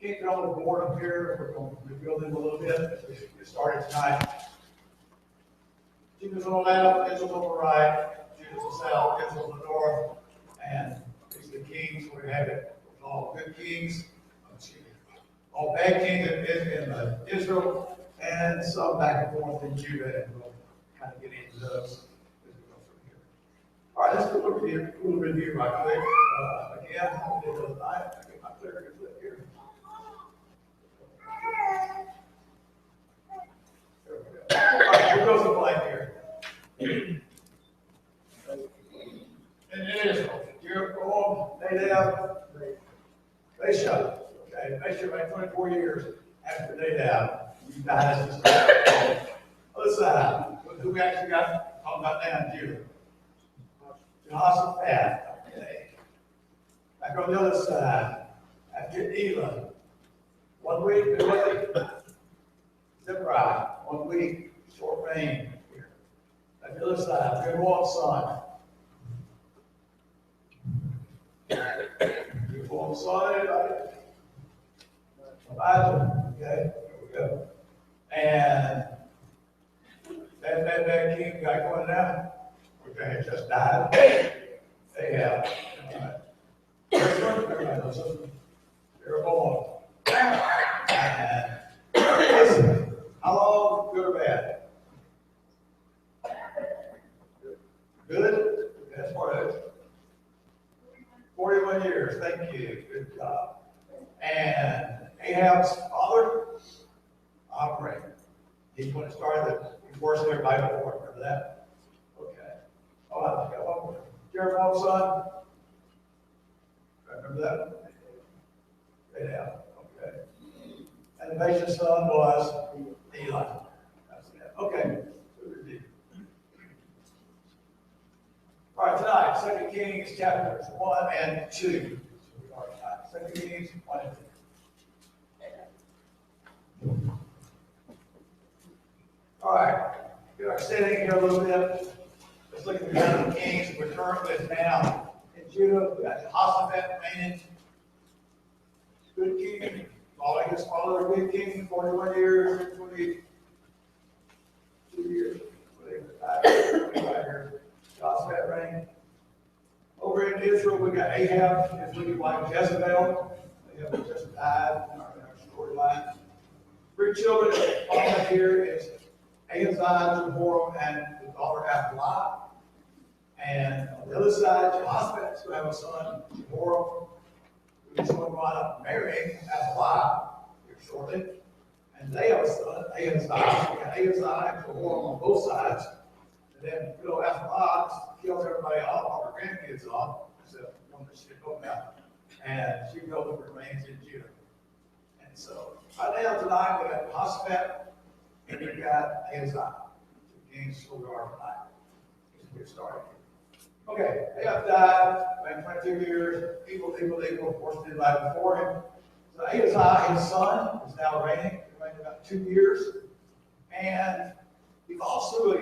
Can't get on the board up here. We're going to rebuild them a little bit as we get started tonight. Jesus on the left, Israel's on the right, Jesus on the south, Israel on the north, and these are the kings. We have it. All good kings, all bad kings in Israel, and some back and forth in Judah, and we'll kind of get into those as we go through here. All right, let's do a little review right quick. Again, I get my clear flip here. There we go. All right, here goes the blank here. And Israel, Jericho, Nadab, they showed. Okay, they showed about 24 years after Nadab. You died as a other side. Who we actually got talking about now in Judah? Jehoshaphat. Okay. Back on the other side, after Elah. 1 week, Zechariah. 1 week, short reign here. Back on the other side, Jeroboam's son. Jeroboam's son, everybody. Elijah. Okay, there we go. And that king guy going down, okay, just died. They have. Everybody knows this. Jeroboam. And listen, how long, good or bad? Good? That's part of it. 41 years, thank you, good job. And Ahab's father, Omri. He's when it started, he's worse than everybody before, remember that? Okay. Oh, I got one more. Jeroboam's son. Remember that? Ahab, okay. And the Baasha's son was Eli. That's it. Okay. All right, tonight, 2 Kings chapters 1 and 2. 2 Kings 1 and 2. All right, we are sitting here a little bit. Let's look at the kind of kings we're currently now in Judah. We got Jehoshaphat reigning. Good king. Following his father, a good king, 41 years, 22 years, 25 years. Jehoshaphat reign. Over in Israel, we got Ahab, his wicked wife Jezebel. Ahab just died in our storyline. 3 children. All here is Ahaziah, Jehoram, and his daughter Athaliah. And on the other side, Jehoshaphat's going to have a son, Jehoram, who's going to wind up marrying Athaliah here shortly. And they have a son, Ahaziah. So we got Ahaziah and Jehoram on both sides. And then Athaliah kills everybody off, all her grandkids off, except one that she didn't know about. And she goes and remains in Judah. And so, right now tonight, we got Jehoshaphat. And we've got Ahaziah. 2 kings, who we are tonight. Let's get started. Okay, Ahab died, ran 22 years, evil, of course, did right before him. So Ahaziah, his son, is now reigning. He reigned about 2 years. And he's also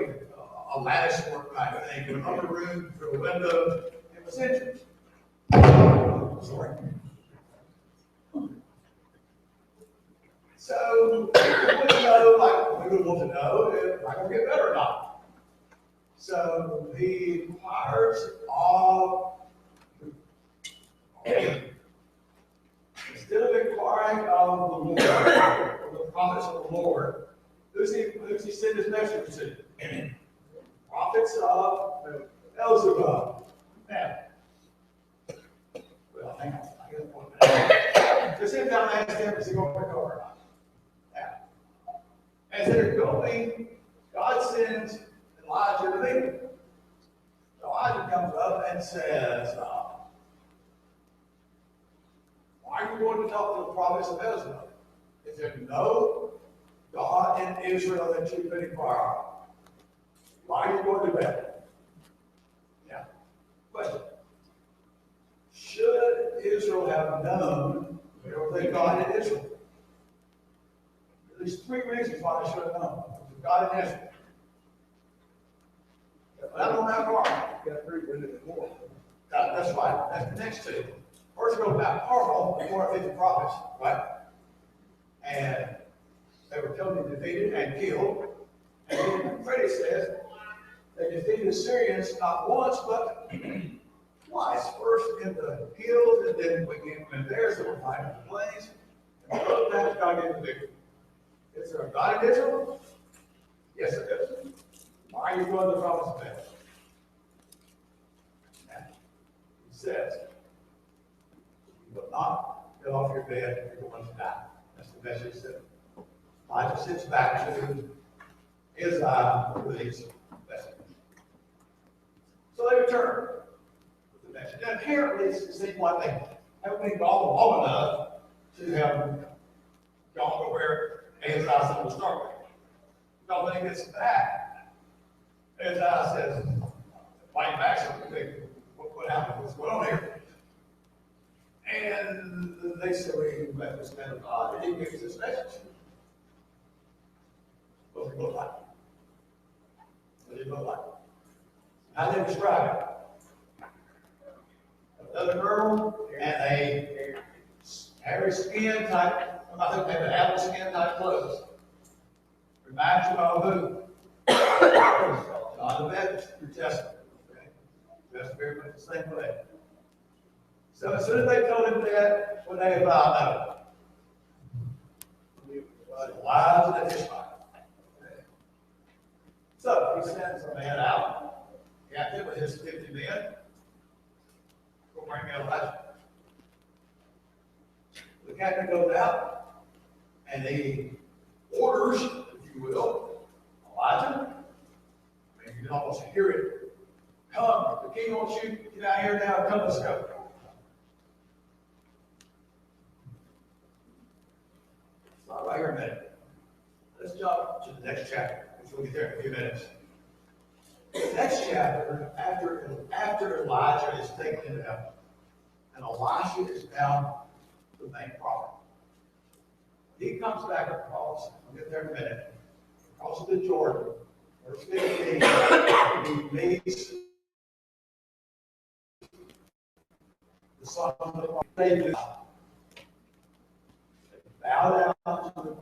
a lattice work kind of thing, with an upper room through a window. It was entrance. Sorry. So, we would know, like we would want to know if I can get better or not. So, he inquires of, instead of inquiring of the Lord, or the prophets of the Lord, who's he send his message to? Prophets of Beelzebub. Now, well, hang on, I got 1 minute. Just sit down and ask him, is he going to pick over or not? As they're going, God sends Elijah to meet them. Elijah comes up and says, why are you going to talk to the prophets of Beelzebub? Is there no God in Israel that you could inquire of? Why are you going to that? Yeah. Question. Should Israel have known there was a God in Israel? There's 3 reasons why they should have known. There's God in Israel. Not on that part. That's right. That's the next 2. First, go back far off the 450 prophets, right? and they were totally defeated and killed. And then Freddie says they defeated the Syrians not once, but twice. First in the hills, and then when theirs were fighting in the plains. And both times God gave the victory. Is there a God in Israel? Yes, it is. Why are you going to the promised land? He says, you will not get off your bed, you're going to die. That's the message that Elijah sits back to his eye with his message. So they return with the message. And apparently it seems like they haven't been gone long enough to have gone to where Ahaziah was starting. Because when he gets back, Ahaziah says, fight back something. What happened? What's going on here? And they say, well, he met this man of God, and he gives this message. What does it look like? What does it look like? How do they describe it? Another girl and a hairy skin type, I think they have apple skin type clothes. Reminds you of who? John the Baptist, New Testament. Okay? That's very much the same way. So as soon as they told him that, when they about Elijah and his fire. So he sends a man out, captain with his 50 men, go bring me Elijah. The captain goes out, and he orders, if you will, Elijah. I mean, you can almost hear it. Come, the king wants you. Get out here now. Come, let's go. Stop right here a minute. Let's jump to the next chapter, which we'll get there in a few minutes. The next chapter, after Elijah is taken into heaven, and Elisha is now the main prophet. He comes back across, we'll get there in a minute, across the Jordan, verse 15, he meets the son of the prophet. They bow down to the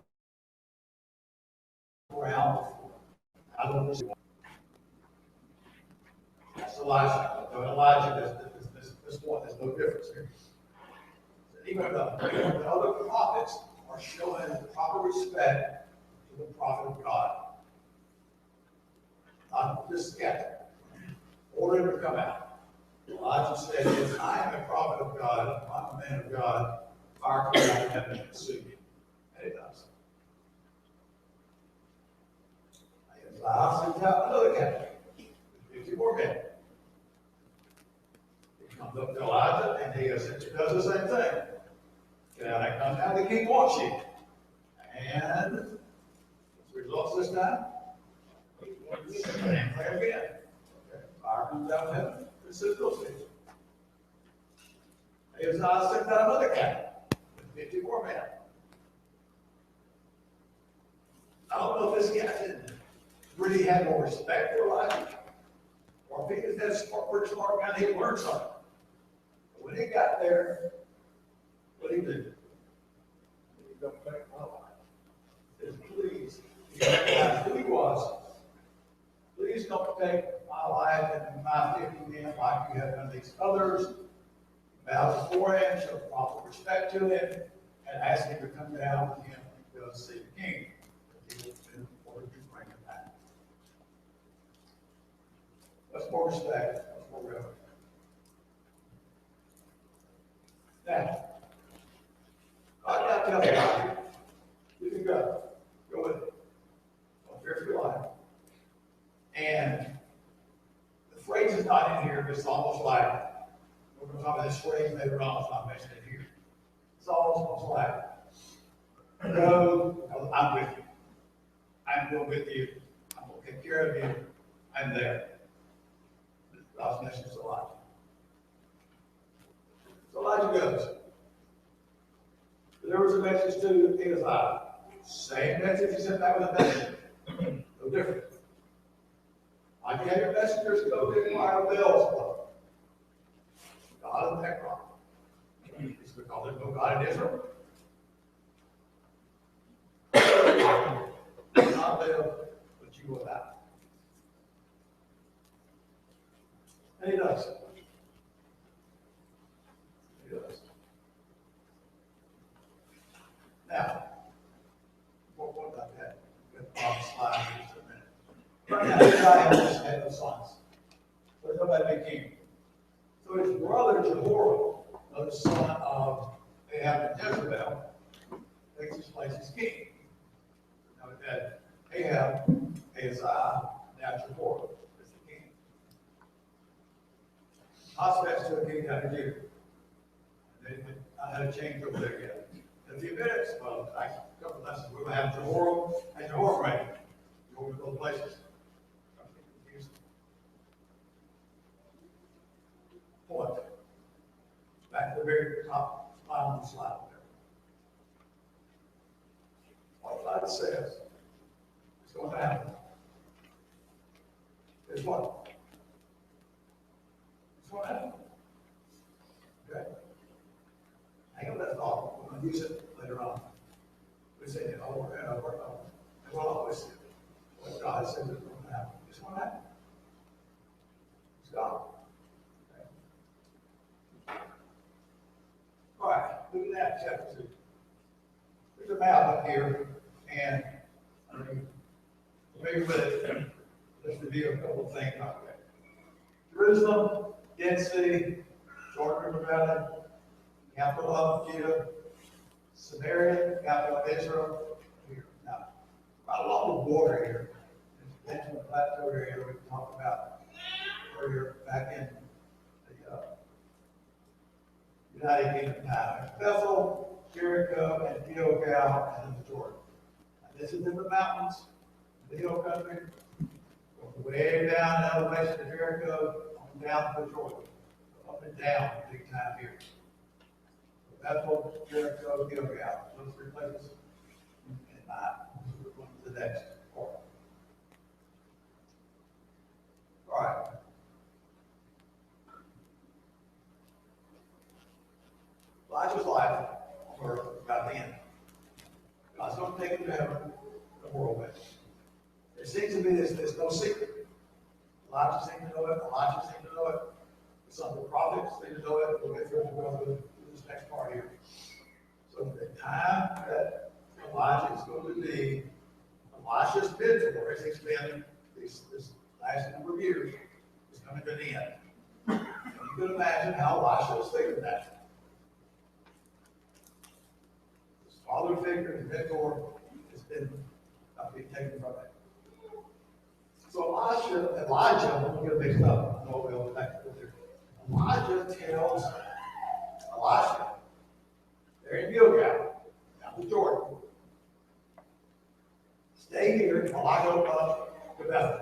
ground. I don't know. That's Elijah. Elijah, this one, there's no difference here. Even the other prophets are showing proper respect to the prophet of God. Not just skeptic. Order him to come out. Elijah said, if I am a prophet of God, if I'm a man of God, fire comes out of heaven and consume you. And it does. Elijah sends out another captain. 50 more men. He comes up to Elijah and he essentially does the same thing. Get out and come down, the king wants you. And what's the results this time? And play again. Okay. Fire comes down from heaven. This is those things. Ahaziah sent out another captain with 50 more men. I don't know if this captain really had more respect for Elijah, or if he was that pretty smart guy, he learned something. But when he got there, what did he do? He don't take my life. He says, please, he recognized who he was. Please don't take my life and my 50 men like you have done these others. Bow before him, show proper respect to him, and ask him to come down with him and go see the king. He will in order to bring him back. That's more respect. That's more reverence. Now, God now tells you, you can go. Go with it. Don't fear for your life. And the phrase is not in here, but it's almost like, we're going to talk about this phrase later on, it's not mentioned in here. It's almost like, go, I'm with you. I'm going with you. I'm going to take care of you. I'm there. God's message to Elijah. So Elijah goes. There was a message to Ahaziah. Same message, he sent back with a message. No different. Like you have your messengers go get fire bells. God of Ekron. It's because there's no God in Israel. And he does. He does. Now, what about that? Get on the slide in just a minute. Right now, this guy had no sons. So there's nobody big king. So his brother Jehoram, the son of Ahab and Jezebel, takes his place as king. Now we've had Ahab, Ahaziah, now Jehoram is the king. Hospet's to a king down here. I had a change over there yet. In a few minutes, well, actually, a couple of lessons, we're going to have Jehoram and Jehoram reign. You're going to both places. I'm confused. Point. Back to the very top line on the slide there. What God says is going to happen is what? It's going to happen. Okay? Hang on that thought. We're going to use it later on. We say it over and over and over. And we'll always say what God says is going to happen. It's going to happen. It's God. Okay? All right, look at that, chapter 2. There's a map up here, and maybe with it, let's review a couple of things. Okay. Jerusalem, Dead Sea, Jordan River Valley, capital of Judah, Samaria, capital of Israel. Here. Now, quite a lot of water here. There's a the plateau area we talked about earlier back in the United Kingdom time. Bethel, Jericho, and Gilgal, and the Jordan. And this is in the mountains, the hill country, going way down in elevation to Jericho, on down to the Jordan. Up and down, big time here. Bethel, Jericho, Gilgal. Those three places. And we're going to the next part. All right. Elijah's life on earth got the end. God's going to take him to heaven, the whirlwind. There seems to be there's no secret. Elijah seemed to know it. Elijah seemed to know it. Some of the prophets seem to know it. We'll get through it as well through this next part here. So the time that Elijah is going to be Elisha's mentor, as he's been this last number of years, is coming to the end. And you can imagine how Elisha was thinking that. His father figure, his mentor, has been taken from him. So Elijah, I'm going to get mixed up. I know we'll go back to there. Elijah tells Elisha, they're in Gilgal, down the Jordan. Stay here while I go up to Bethel.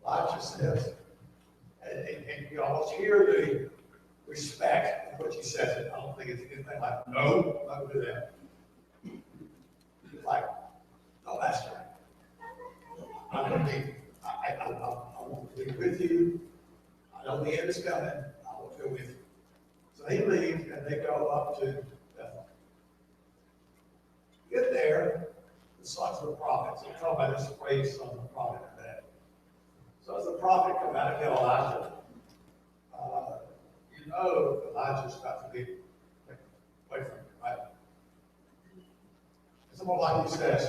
Elijah says, and you almost hear the respect of what she says. I don't think it's anything like, no, I'm not going to do that. He's like, no, Master, I'm going to be, I want to be with you. I know the end is coming. I want to go with you. So he leaves, and they go up to Bethel. Get there, the sons of the prophets. We talk about this phrase, sons of the prophet, and that. So as the prophet come out and tell Elijah, you know Elijah's about to be away from you, right? And someone like he says,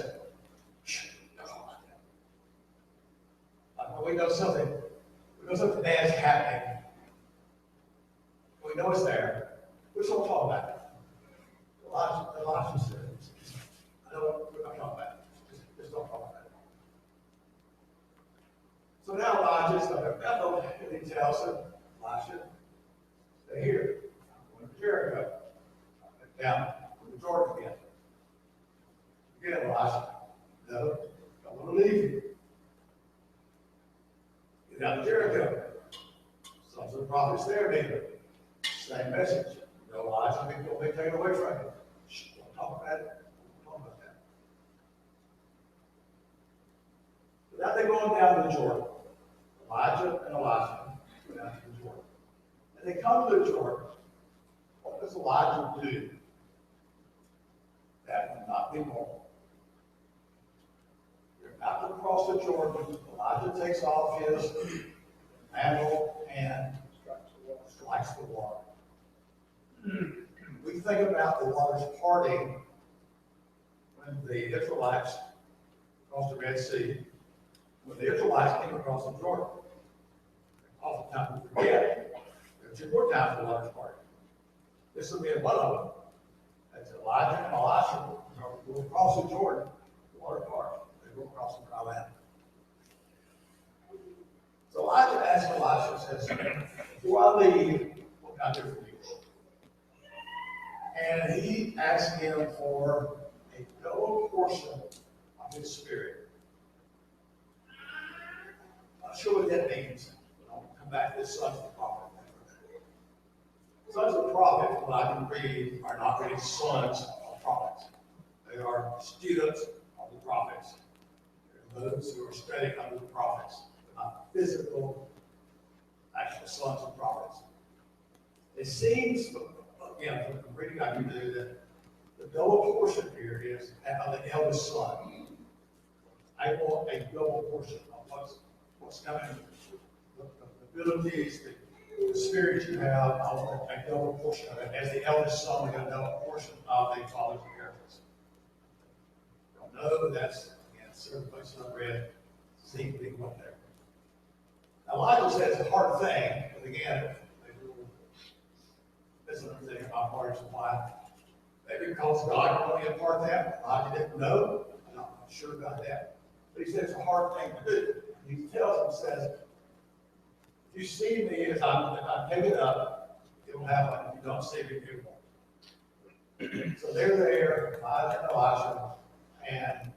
shh, don't talk about that. Like when we know something bad's happening. We know it's there. We just don't talk about it. Elijah said, we're not talking about it. Just don't talk about it. So now Elijah's up at Bethel, and he tells him, Elisha, stay here. I'm going to Jericho. Down to the Jordan again. Again, Elisha, no, I don't want to leave you. Get down to Jericho. Sons of the prophets there, David. Same message. You know, Elijah, don't be taken away from you. Shh, don't talk about it. Don't talk about that. So now they're going down to the Jordan. Elijah and Elisha go down to the Jordan. And they come to the Jordan. What does Elijah do? That would not be normal. about to cross the Jordan, Elijah takes off his mantle and strikes the water. We think about the waters parting when the Israelites crossed the Red Sea. When the Israelites came across the Jordan, oftentimes we forget there are two more times the waters parted. This will be one of them. That's Elijah and Elisha will cross the Jordan, the water part. They will cross the dry land. So Elijah asked Elisha, says, before I leave, what can I do for you? And he asked him for a double portion of his spirit. I'm not sure what that means. But I'll come back to the sons of the prophet. Sons of the prophet, what I can read, are not really sons of prophets. They are students of the prophets. They're those who are studying under the prophets. They're not physical, actual sons of prophets. It seems, again, from the reading I can do, that the double portion here is of the eldest son. I want a double portion of what's coming, the abilities, the spirit you have. I want a double portion of it. As the eldest son, we got a double portion of the father's inheritance. Don't know, that's, again, certain places I've read, seem to be what there. Now, Elijah says it's a hard thing, but again, this is the thing about heart and why. Maybe because God can only impart that. Elijah didn't know. I'm not sure about that. But he said it's a hard thing to do. He tells him, says, if you see me as I pick it up, it will happen. If you don't see me, it won't. So they're there, Elijah and Elisha, and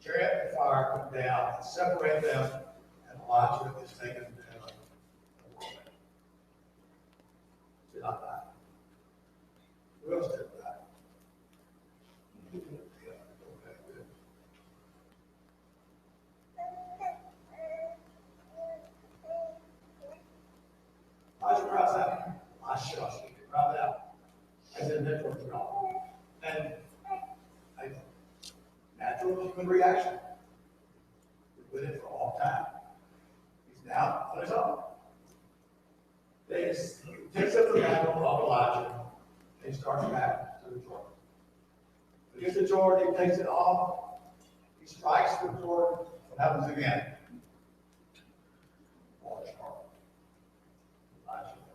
chariot and fire come down and separate them, and Elijah is taken to heaven. Did not die. Who else did die? Okay, good. Elijah cries out. Elisha, cried out. As in that towards God. And a natural human reaction. We've been in for a long time. He's now on his own. He takes up the mantle of Elijah and he starts back to the Jordan. He gets to Jordan, he takes it off, he strikes the Jordan. What happens again? Water's parted.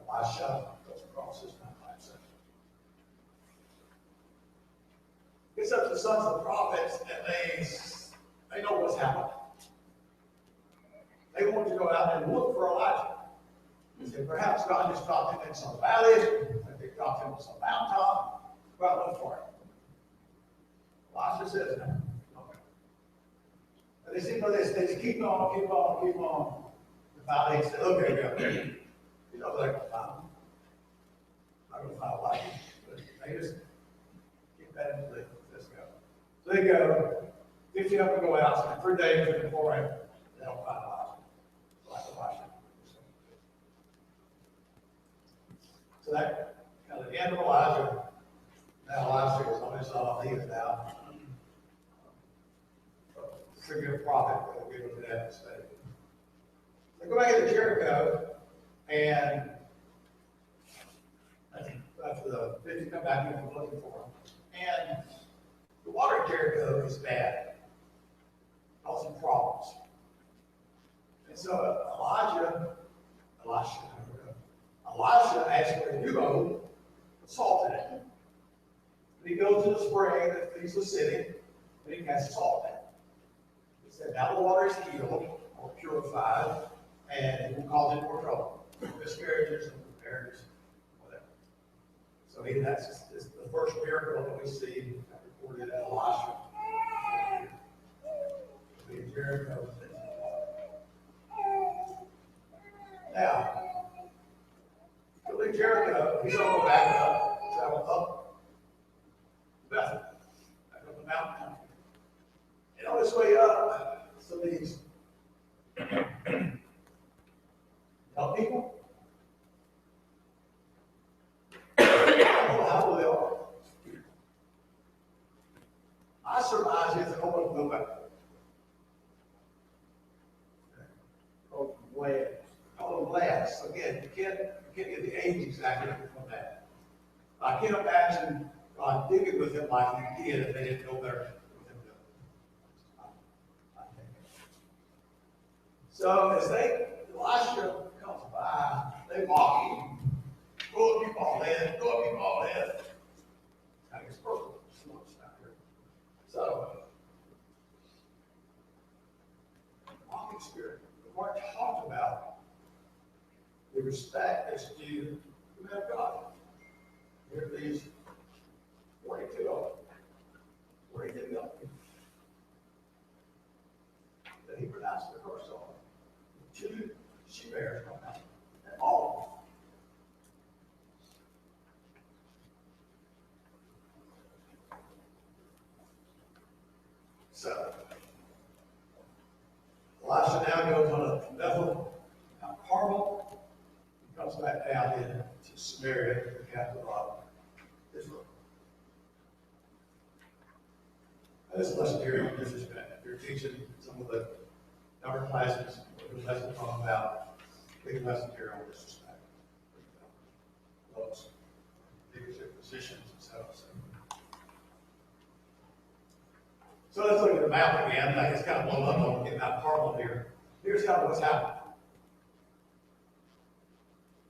Elisha goes across his mountain section. Gets up to the sons of the prophets, and they know what's happened. They want to go out and look for Elijah. They said, perhaps God just dropped him in some valley, maybe dropped him on some mountaintop. Go out and look for him. Elisha says, no. Okay. And they see for this, they just keep on. The valley said, okay. You know they're going to find him. Not going to find Elijah. But they just keep that into the let's go. So they go, 50 of them go out, spend 3 days looking for him. They don't find Elijah. Elijah. So that kind of the end of Elijah. Now Elisha is on his own. He is now a tribute prophet. We look at that today. They go back into Jericho, and after the 50 come back in from looking for him. And the water in Jericho is bad, causing problems. And so Elisha asked for a new boat with salt in it. And he goes to the spring that feeds the city, and he casts salt in it. He said, now the water is healed or purified, and it will cause any more trouble. Miscarriages and prepares, whatever. So that's the first miracle that we see recorded at Elisha. In Jericho. Now, to leave Jericho, he's going to go back up, travel up Bethel, back up the mountain. And on his way up, some of these young people, I don't know how old they are. I surmise it's going to go back. exactly from that. I can't imagine God digging with him like he did if they didn't know better with him doing it. I think. So as Elisha comes by, they mock him. Go up, you bald head. Go up, you bald head. I guess personal slumps out here. So, mocking spirit. The word talked about the respect that's due to the man of God. Here are these 42 of them. 42 of them. That he pronounced the curse on. 2 she bears come out. And all of them. So, Elisha now goes on to Bethel, Mount Carmel. He comes back down into Samaria, the capital of Israel. And this lesson here on disrespect. If you're teaching some of the younger classes, the lesson talking about big lesson here on disrespect. Those leadership positions and stuff. So let's look at the map again. I just kind of blown up on getting out Carmel here. Here's how what's happening.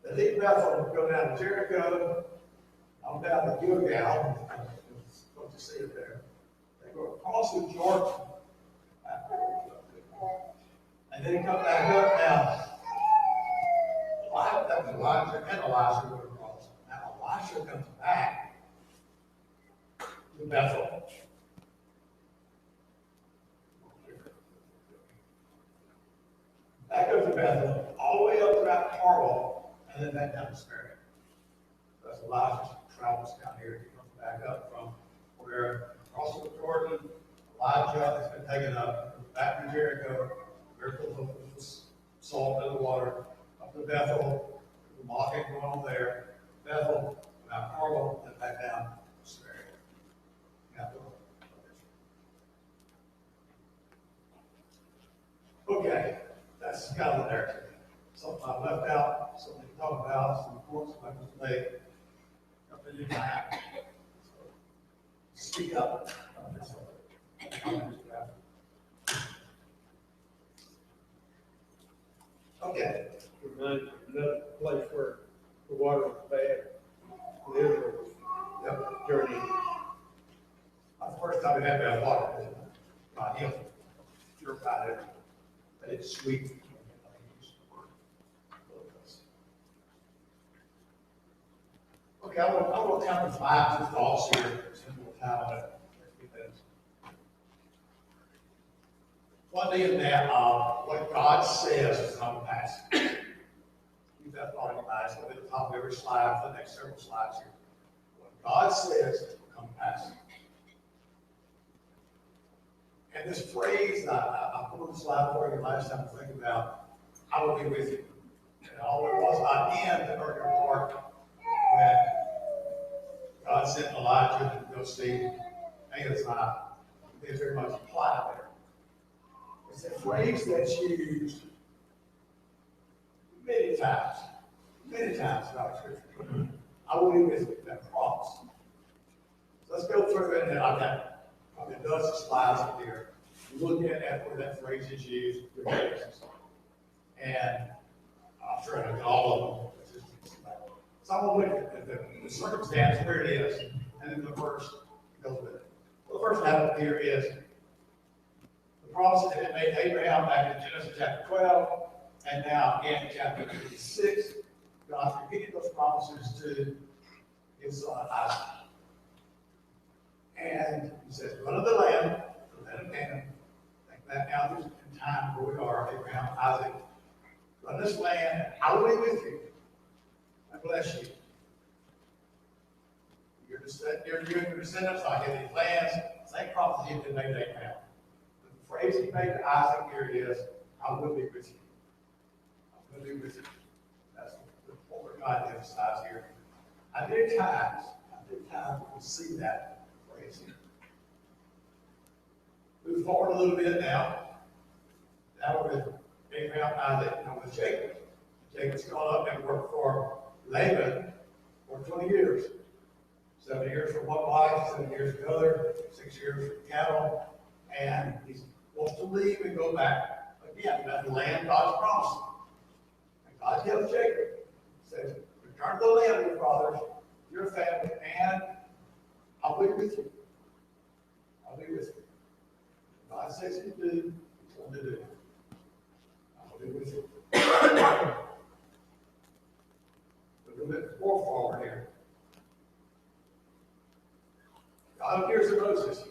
They leave Bethel, go down to Jericho, I'm down to Gilgal. What you see it there. They go across the Jordan, and then come back up now. That was Elijah and Elisha were across. Now Elisha comes back to Bethel. That goes to Bethel, all the way up to Mount Carmel, and then back down to Samaria. That's Elijah travels down here. He comes back up from where across the Jordan, Elijah has been taken up, back to Jericho, miracles of salt in the water, up to Bethel, the mocking going on there, Bethel, Mount Carmel, and back down to Samaria. Okay. That's kind of the narrative. Something I left out, something to talk about, some points I was made. Nothing in my act. So, speak up. Okay. Reminds me of another place where the water was bad. The Israel was journeying. That's the first time we had bad water, isn't it? Not him. Sure about it. But it's sweet. Okay, I want to count the 5 thoughts here. Simple time on it. One thing is that what God says will come to pass. Keep that thought in mind. It's going to be at the top of every slide for the next several slides here. What God says will come to pass. And this phrase, I put on the slide for you last time to think about, I will be with you. And all it was by the end, the earlier part, when God sent Elijah to go see Ahaziah. There's very much implied there. It's a phrase that's used many times throughout Scripture. I will be with you, that promise. So let's go through it, and I've got probably a dozen slides up here. Look at where that phrase is used. And I'm sure I know all of them. So I'm going to look at the circumstance where it is, and then the verse goes with it. Well, the first one up here is the promise that it made to Abraham back in Genesis chapter 12, and now again in chapter 56. God's repeated those promises to his son Isaac. And he says, go to the land of Canaan. Think back now in time where we are, Abraham, Isaac. Run this land, and I will be with you. I bless you. Your descendants, I give these lands. Same prophecy he made to Abraham. The phrase he made to Isaac here is, I will be with you. I will be with you. That's what we're trying to emphasize here. I did times we can see that phrase here. Move forward a little bit now. Now with Abraham, Isaac, and with Jacob. Jacob's gone up and worked for Laban for 20 years. 7 years for one wife, 7 years for the other, 6 years for cattle, and he wants to leave and go back again, that land God's promised. And God tells Jacob, he says, return to the land of your fathers, your family, and I'll be with you. I'll be with you. God says he'll do, he's going to do it. I'll be with you. A little bit more forward here. God appears to Moses.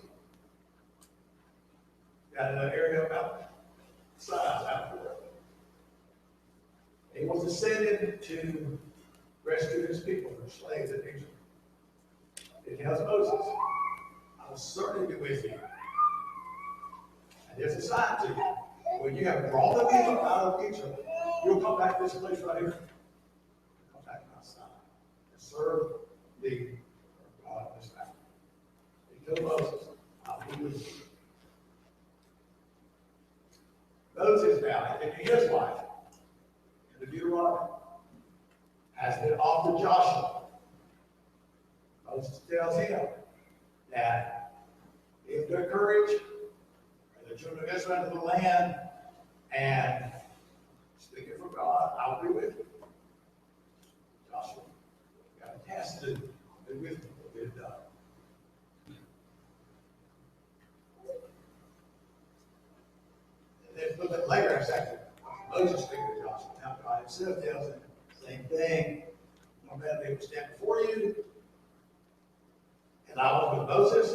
Down in that area about size out there. He wants to send him to rescue his people from slaves in Egypt. He tells Moses, I will certainly be with you. And there's a sign to you. When you have brought the people out of Egypt, you'll come back to this place right here. Come back to my side and serve the God in this land. He told Moses, I'll be with you. Moses now, in his life, in the Deuteronomy, has been offered Joshua. Moses tells him that if their courage and the children of Israel into the land and speaking for God, I'll be with you. Joshua, got a task to do. Be with you. Get it done. And then a little bit later, it's actually Moses speaking to Joshua. Now God himself tells him the same thing. No matter they will stand before you, and I was with Moses,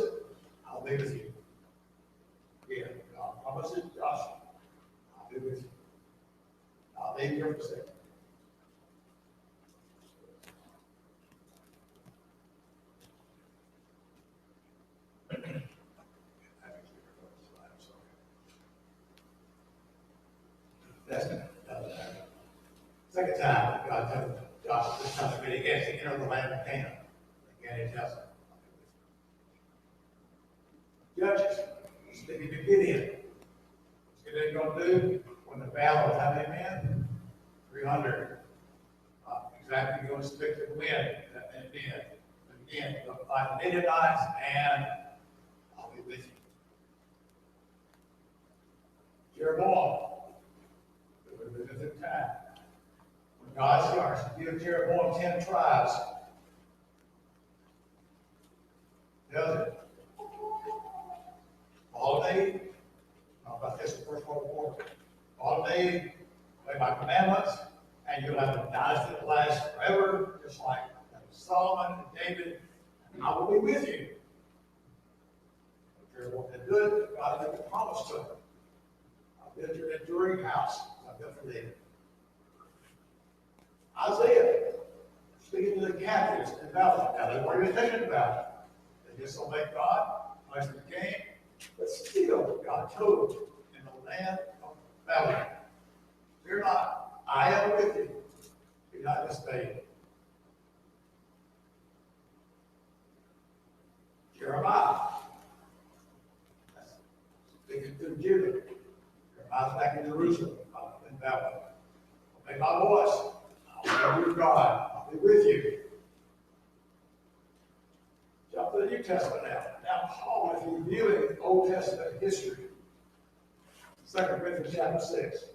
I'll be with you. Yeah, God promises Joshua, I'll be with you. I'll be here for a second. That's second time that God told Joshua, this time that he gets to enter the land of Canaan. Again, he tells him, Judges, speaking to Gideon. What's Gideon going to do when the battle of how many men? 300. Exactly going to stick to the wind. And it did. Again, you're going to fight the Midianites, and I'll be with you. Jeroboam. It would have been a good time. When God starts to give Jeroboam 10 tribes, tells him, all day, talk about this in First World War, all day, obey my commandments, and you'll have a dynasty that lasts forever, just like Solomon and David, and I will be with you. If Jeroboam did good, God made a promise to him. I'll build your enduring house. I've built for David. Isaiah, speaking to the captives in Babylon. Now, they weren't even thinking about it. They disobeyed God, placed the king, but still, God told them in the land of Babylon, fear not, I am with you. Be not dismayed. Jeremiah, speaking to Judah. Jeremiah's back in Jerusalem, in Babylon. Obey my voice. I'll be your God. I'll be with you. Jump to the New Testament now. Now, Paul is reviewing Old Testament history. 2 Corinthians chapter 6.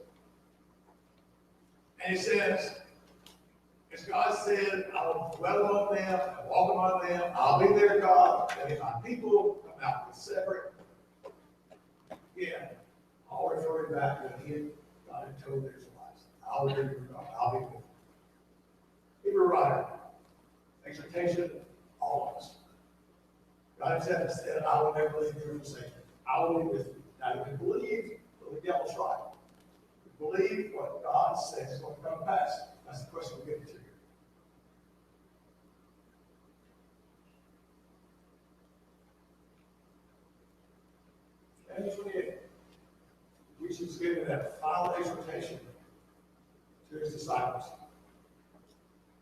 And he says, as God said, I will dwell among them, and walk among them, I'll be their God, and if my people come out with separate. Again, all referring back to when God had told the Israelites, I'll be your God, I'll be with you. Hebrew writer, exhortation, all of us. God himself said, I will never leave you or forsake you. I will be with you. Now, you can believe, but the devil's right. You believe what God says is going to come to pass. That's the question we'll get to here. Matthew 28. Jesus giving that final exhortation to his disciples.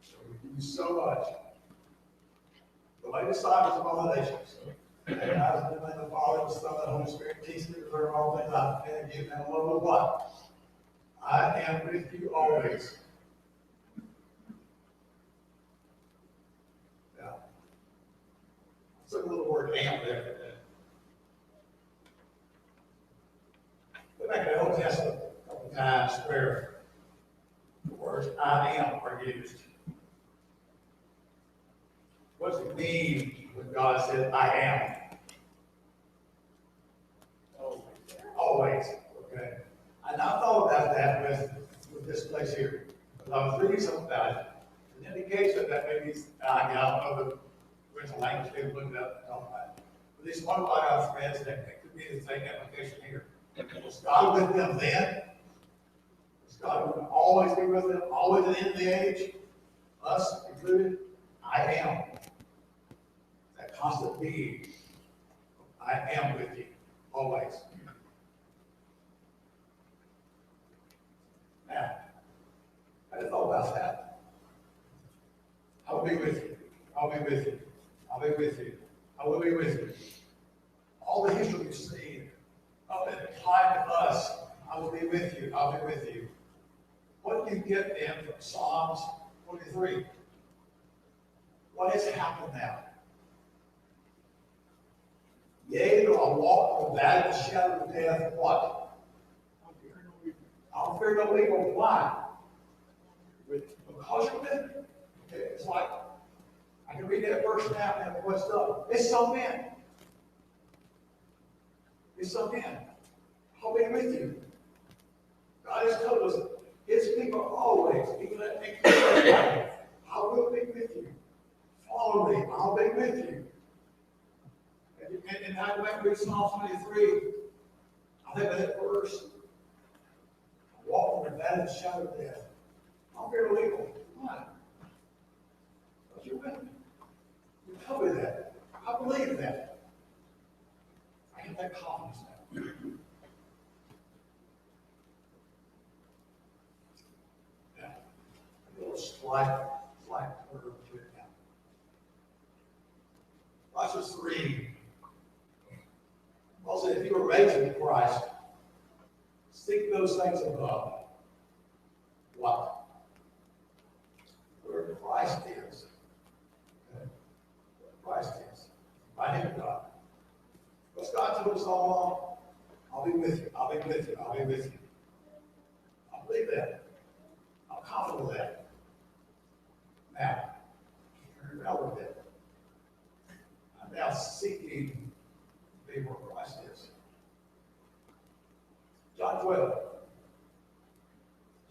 So we do so much. The lay disciples of all the nations. And as in the name of the Father, the Son, and the Holy Spirit, teach me to learn all things I've commanded you, and lo, what? I am with you always. Took a little word am there. Go back to the Old Testament a couple of times where the words I am are used. What does it mean when God said I am? Always. Okay. And I thought about that with this place here. Because I was reading something about it. An indication that maybe I don't know the original language, they look it up and talk about it. But this one line I've read that it could be the same application here. Was God with them then? Was God will always be with them, always at the end of the age? Us included? I am. That constant being. I am with you, always. Now, I just thought about that. I'll be with you. I'll be with you. I'll be with you. I will be with you. All the history we've seen up at the time of us, I will be with you. I'll be with you. What do you get then from Psalms 23? What has happened now? Yea, though I walk through the valley of the shadow of death, what? I'll fear no evil. Why? Because you're with me. Okay, it's like, I can read that verse now and what's up. It's sunk in. It's sunk in. I'll be with you. God has told us, his people always, even at the I will be with you. Follow me. I'll be with you. And I went through Psalm 23. I think that verse. I walk in the valley of the shadow of death. I'll fear no evil. Why? Because you're with me. You tell me that. I believe that. I get that confidence now. Yeah. A little slight curve to it now. Colossians 3. Paul said, if you were raised in Christ, seek those things above. What? Where Christ is. Okay. Where Christ is. By him, God. Because God told us all along, I'll be with you, I'll be with you, I'll be with you. I believe that. I'm confident of that. Now, hear me out a little bit. I'm now seeking to be where Christ is. John 12.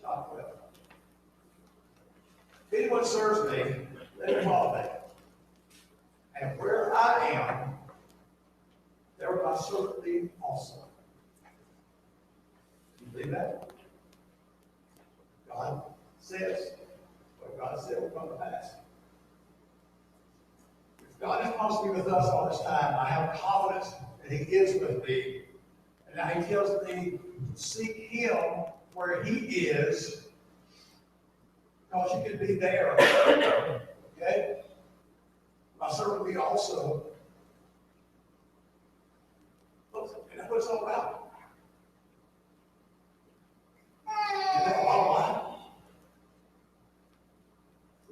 John 12. If anyone serves me, let him follow me. And where I am, there will my servant be also. Do you believe that? God says, what God said will come to pass. If God has promised to be with us all this time, I have confidence that he is with me. And now he tells me to seek him where he is, because you can be there. Okay? My servant will be also. And that's what it's all about. And that's all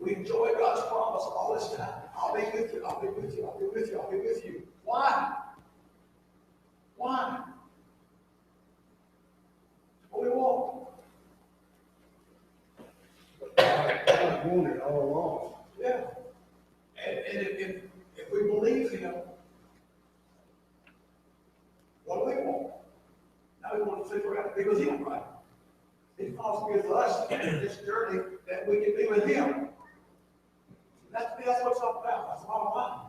we enjoy God's promise all this time. I'll be with you, I'll be with you, I'll be with you, I'll be with you. Why? Why? What we want. God wanted all along. Yeah. And if we believe him, what do we want? Now we want to figure out because he's right. He's possible with us in this journey that we can be with him. That's what it's all about. That's the bottom line.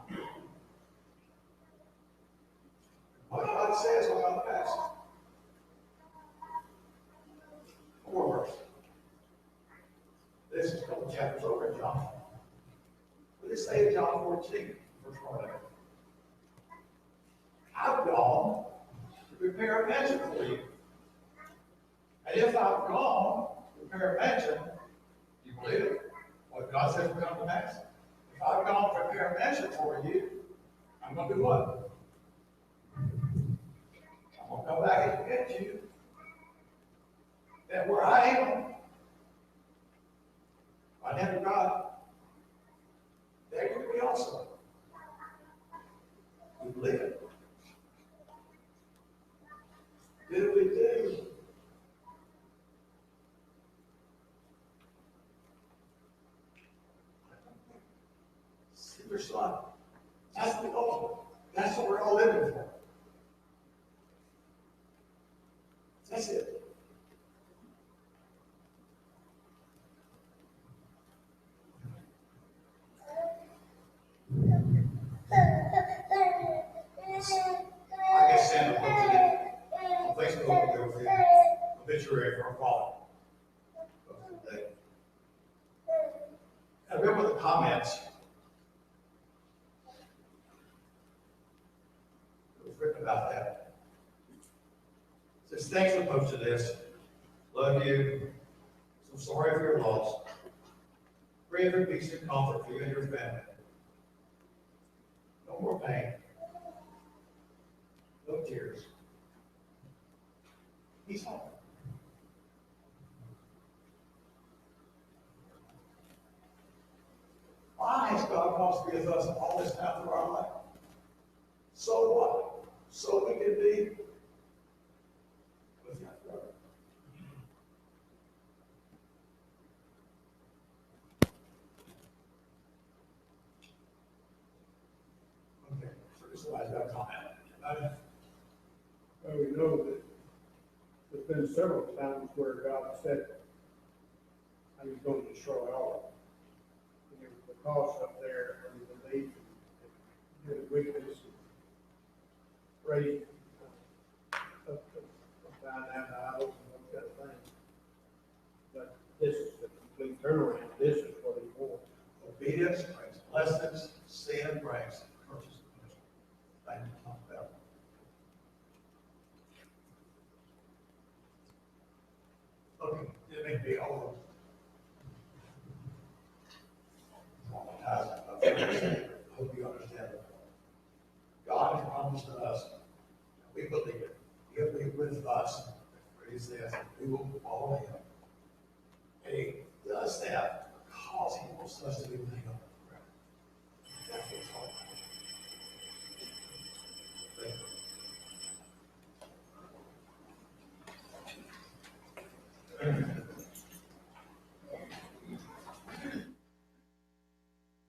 What God says will come to pass. One more verse. This is a couple chapters over in John. What does it say in John 14, verse 1? I've gone to prepare a mansion for you. And if I've gone to prepare a mansion, you believe it? What God says will come to pass? If I've gone to prepare a mansion for you, I'm going to do what? I'm going to come back and get you. That where I am, by the hand of God, there you will be also. We believe it. Did we do? See your son. That's the goal. That's what we're all living for. That's it. I guess Sandra posted it on Facebook, there was an obituary for a father. I remember the comments. It was written about that. It says, thanks for posting this. Love you. So sorry for your loss. Pray for peace and comfort for you and your family. No more pain. No tears. He's home. Why has God wants to be with us all this time through our life? So what? So we can be with Him forever. Okay, so this is why I've got a comment. Well, we know that there's been several times where God said, I was going to destroy all. And there was a cause up there, and the belief, and the weakness, raised up to down idols and those kind of things. But this is the complete turnaround. This is what He wants. Obedience brings blessings, sin brings curses. Thank you, Tom Bell. Okay, it may be all